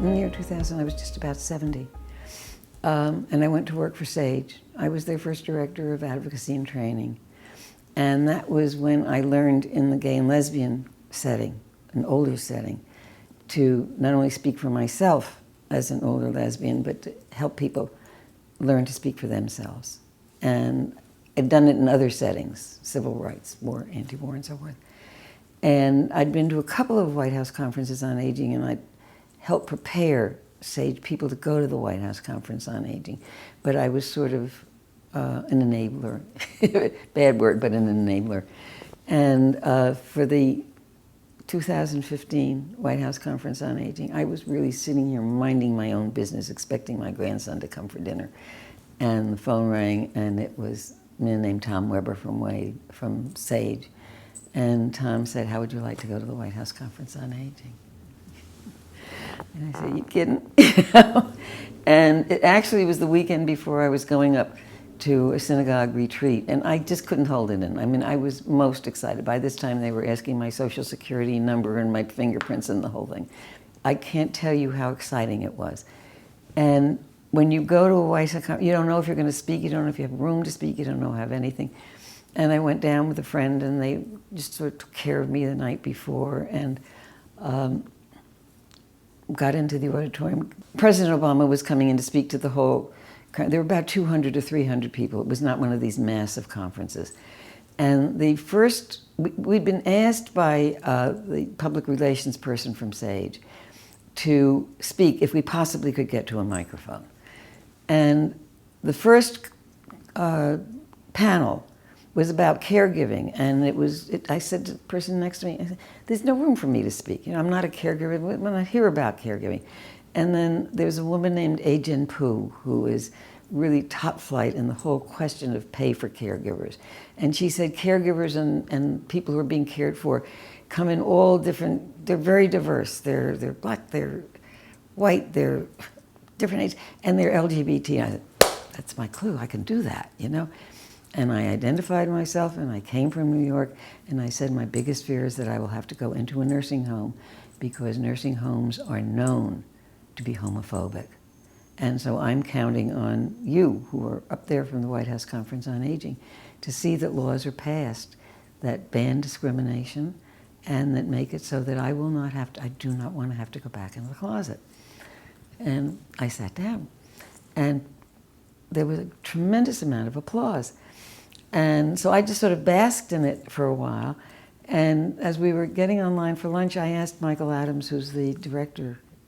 In the year 2000, I was just about 70. And I went to work for SAGE. I was their first director of advocacy and training. And that was when I learned in the gay and lesbian setting, an older setting, to not only speak for myself as an older lesbian, but to help people learn to speak for themselves. And I'd done it in other settings, civil rights, war, anti-war, and so forth. And I'd been to a couple of White House conferences on aging, and I'd helped prepare SAGE people to go to the White House Conference on Aging. But I was sort of an enabler, bad word, but an enabler. And for the 2015 White House Conference on Aging, I was really sitting here minding my own business, expecting my grandson to come for dinner. And the phone rang, and it was a man named Tom Weber from SAGE. And Tom said, "How would you like to go to the White House Conference on Aging?" And I said, "You kidding?" And it actually was the weekend before I was going up to a synagogue retreat, and I just couldn't hold it in. I mean, I was most excited. By this time, they were asking my social security number and my fingerprints and the whole thing. I can't tell you how exciting it was. And when you go to a White House conference, you don't know if you're going to speak, you don't know if you have room to speak, you don't know have anything. And I went down with a friend, and they just sort of took care of me the night before, and got into the auditorium. President Obama was coming in to speak to the whole, there were about 200 to 300 people. It was not one of these massive conferences. And the first, we'd been asked by the public relations person from SAGE to speak if we possibly could get to a microphone. And the first panel was about caregiving, and I said to the person next to me, I said, "There's no room for me to speak. You know, I'm not a caregiver. When I hear about caregiving." And then there's a woman named Ajin Poo, who is really top flight in the whole question of pay for caregivers. And she said caregivers and people who are being cared for come in all different, they're very diverse. They're black, they're white, they're different ages, and they're LGBT. And I said, that's my clue, I can do that, you know? And I identified myself, and I came from New York, and I said my biggest fear is that I will have to go into a nursing home because nursing homes are known to be homophobic. And so I'm counting on you, who are up there from the White House Conference on Aging, to see that laws are passed that ban discrimination and that make it so that I do not want to have to go back into the closet. And I sat down, and there was a tremendous amount of applause. And so I just sort of basked in it for a while. And as we were getting online for lunch, I asked Michael Adams, who's the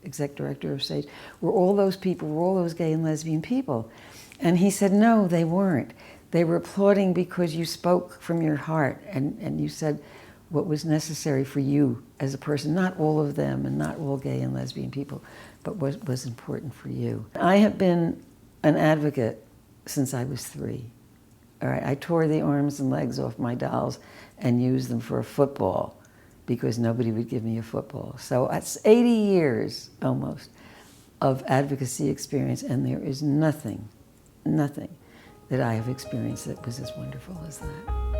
exec director of SAGE, were all those gay and lesbian people? And he said, no, they weren't. They were applauding because you spoke from your heart, and you said what was necessary for you as a person, not all of them and not all gay and lesbian people, but what was important for you. I have been an advocate since I was 3. All right, I tore the arms and legs off my dolls and used them for a football because nobody would give me a football. So that's 80 years almost of advocacy experience, and there is nothing that I have experienced that was as wonderful as that.